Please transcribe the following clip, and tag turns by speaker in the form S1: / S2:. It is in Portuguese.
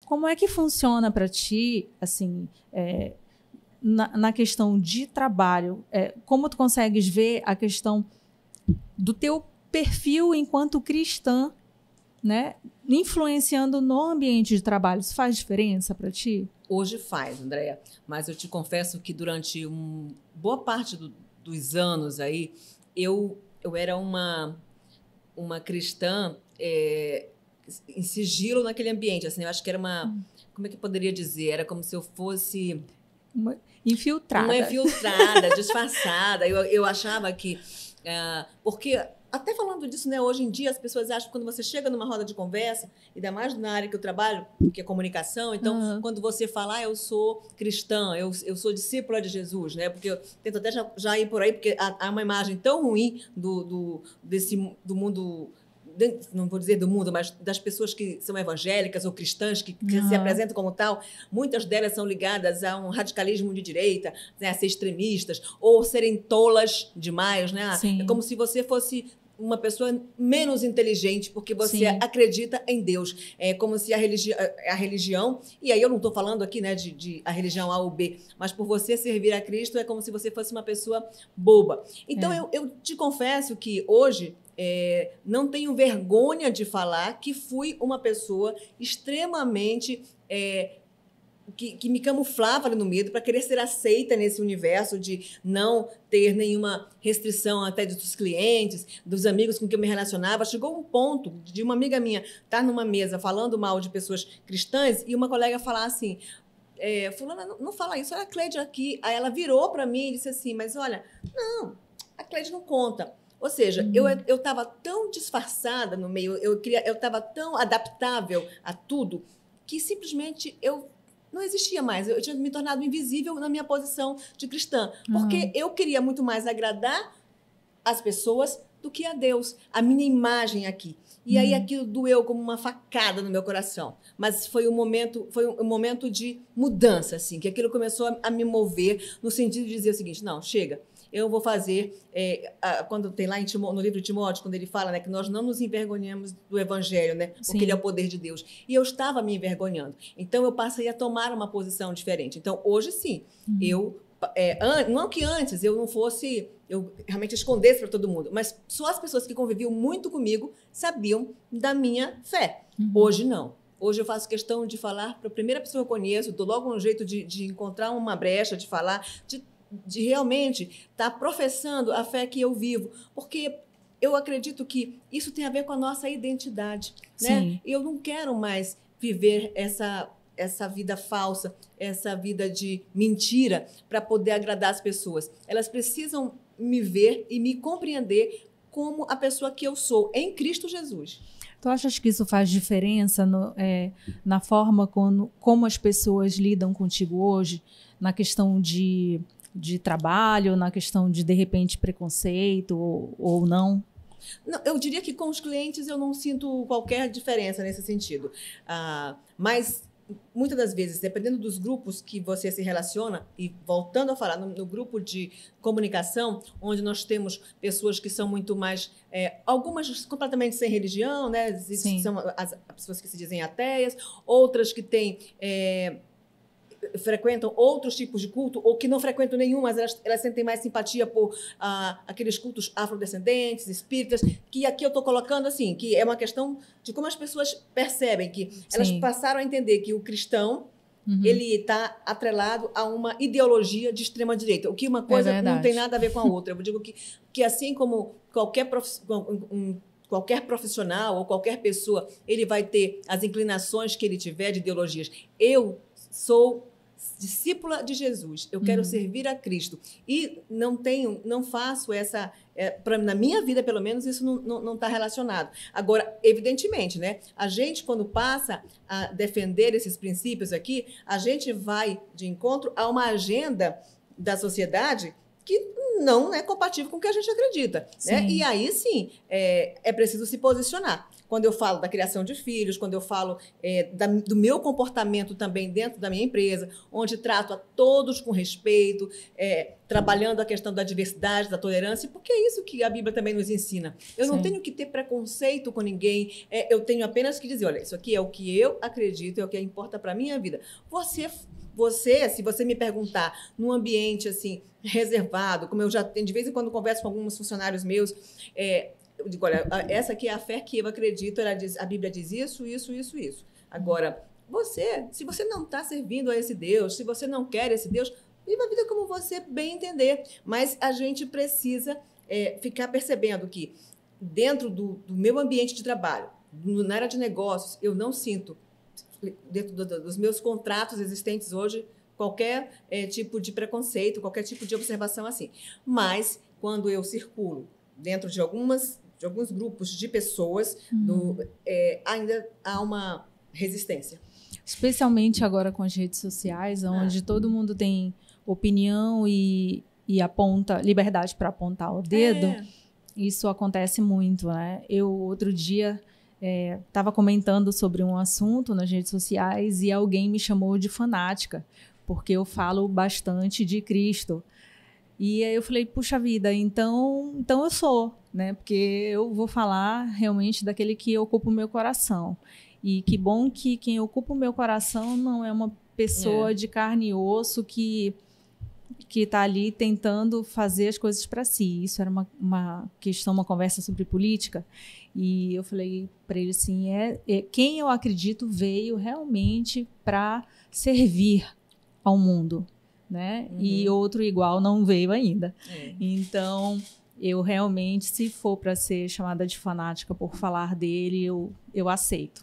S1: como é que funciona para ti, assim, na questão de trabalho? Como tu consegues ver a questão do teu perfil enquanto cristã, né, influenciando no ambiente de trabalho? Isso faz diferença para ti?
S2: Hoje faz, Andréia, mas eu te confesso que durante boa parte dos anos aí, eu era uma cristã em sigilo naquele ambiente, assim, eu acho que era como é que eu poderia dizer? Era como se eu fosse...
S1: Infiltrada.
S2: Uma infiltrada, disfarçada. Eu achava que... porque... Até falando disso, né? Hoje em dia as pessoas acham que quando você chega numa roda de conversa, ainda mais na área que eu trabalho, que é comunicação, então quando você fala, eu sou cristã, eu sou discípula de Jesus, né? Porque eu tento até já ir por aí, porque há uma imagem tão ruim do mundo, não vou dizer do mundo, mas das pessoas que são evangélicas ou cristãs, que se apresentam como tal. Muitas delas são ligadas a um radicalismo de direita, né, a ser extremistas, ou serem tolas demais, né?
S1: Sim.
S2: É como se você fosse uma pessoa menos inteligente porque você
S1: Sim.
S2: acredita em Deus. É como se a religião, e aí eu não estou falando aqui, né, de a religião A ou B, mas por você servir a Cristo é como se você fosse uma pessoa boba. Então eu te confesso que hoje não tenho vergonha de falar que fui uma pessoa extremamente... Que me camuflava ali no medo para querer ser aceita nesse universo de não ter nenhuma restrição até dos clientes, dos amigos com quem eu me relacionava. Chegou um ponto de uma amiga minha estar numa mesa falando mal de pessoas cristãs e uma colega falar assim, fulana, não fala isso, olha a Cleide aqui. Aí ela virou para mim e disse assim, mas olha, não, a Cleide não conta. Ou seja, eu estava tão disfarçada no meio, eu estava tão adaptável a tudo que simplesmente eu não existia mais. Eu tinha me tornado invisível na minha posição de cristã. Porque eu queria muito mais agradar as pessoas do que a Deus. A minha imagem aqui. E aí aquilo doeu como uma facada no meu coração. Mas foi um momento de mudança, assim, que aquilo começou a me mover no sentido de dizer o seguinte, não, chega. Eu vou fazer, quando tem lá no livro de Timóteo, quando ele fala, né, que nós não nos envergonhamos do Evangelho, né, porque ele é o poder de Deus. E eu estava me envergonhando. Então, eu passei a tomar uma posição diferente. Então, hoje, sim, não que antes eu não fosse, eu realmente escondesse para todo mundo, mas só as pessoas que conviviam muito comigo sabiam da minha fé. Hoje, não. Hoje eu faço questão de falar para a primeira pessoa que eu conheço, dou logo um jeito de encontrar uma brecha, de falar, de realmente estar professando a fé que eu vivo, porque eu acredito que isso tem a ver com a nossa identidade, né? Eu não quero mais viver essa vida falsa, essa vida de mentira para poder agradar as pessoas. Elas precisam me ver e me compreender como a pessoa que eu sou em Cristo Jesus.
S1: Tu achas que isso faz diferença na forma como as pessoas lidam contigo hoje, na questão de trabalho, na questão de repente, preconceito ou não?
S2: Não, eu diria que com os clientes eu não sinto qualquer diferença nesse sentido. Mas, muitas das vezes, dependendo dos grupos que você se relaciona, e voltando a falar no grupo de comunicação, onde nós temos pessoas que são muito mais... algumas completamente sem religião, né? São as pessoas que se dizem ateias, outras que têm... frequentam outros tipos de culto ou que não frequentam nenhum, mas elas sentem mais simpatia por aqueles cultos afrodescendentes, espíritas, que aqui eu estou colocando assim, que é uma questão de como as pessoas percebem que elas passaram a entender que o cristão ele está atrelado a uma ideologia de extrema-direita, o que uma coisa não tem nada a ver com a outra. Eu digo que assim como qualquer profissional ou qualquer pessoa, ele vai ter as inclinações que ele tiver de ideologias. Eu sou discípula de Jesus, eu quero servir a Cristo e não faço essa, na minha vida pelo menos isso não está relacionado. Agora, evidentemente, né, a gente quando passa a defender esses princípios aqui, a gente vai de encontro a uma agenda da sociedade que não é compatível com o que a gente acredita, né? E aí sim, é preciso se posicionar. quando eu falo da criação de filhos, quando eu falo do meu comportamento também dentro da minha empresa, onde trato a todos com respeito, trabalhando a questão da diversidade, da tolerância, porque é isso que a Bíblia também nos ensina. Eu não tenho que ter preconceito com ninguém, eu tenho apenas que dizer, olha, isso aqui é o que eu acredito, é o que importa para a minha vida. Você, se você me perguntar num ambiente assim reservado, como eu já tenho, de vez em quando converso com alguns funcionários meus, eu digo, olha, essa aqui é a fé que eu acredito, a Bíblia diz isso, isso, isso, isso. Agora, se você não está servindo a esse Deus, se você não quer esse Deus, viva a vida como você bem entender. Mas a gente precisa ficar percebendo que dentro do meu ambiente de trabalho, na área de negócios, eu não sinto, dentro dos meus contratos existentes hoje, qualquer tipo de preconceito, qualquer tipo de observação assim. Mas, quando eu circulo dentro de alguns grupos de pessoas, ainda há uma resistência.
S1: Especialmente agora com as redes sociais, onde todo mundo tem opinião e aponta liberdade para apontar o dedo. Isso acontece muito, né? Eu, outro dia, estava comentando sobre um assunto nas redes sociais e alguém me chamou de fanática, porque eu falo bastante de Cristo. E aí eu falei, puxa vida, então eu sou, né? Porque eu vou falar realmente daquele que ocupa o meu coração. E que bom que quem ocupa o meu coração não é uma pessoa de carne e osso que está ali tentando fazer as coisas para si. Isso era uma questão, uma conversa sobre política. E eu falei para ele assim, quem eu acredito veio realmente para servir ao mundo, né? E outro igual não veio ainda. Então, eu realmente, se for para ser chamada de fanática por falar dele, eu aceito.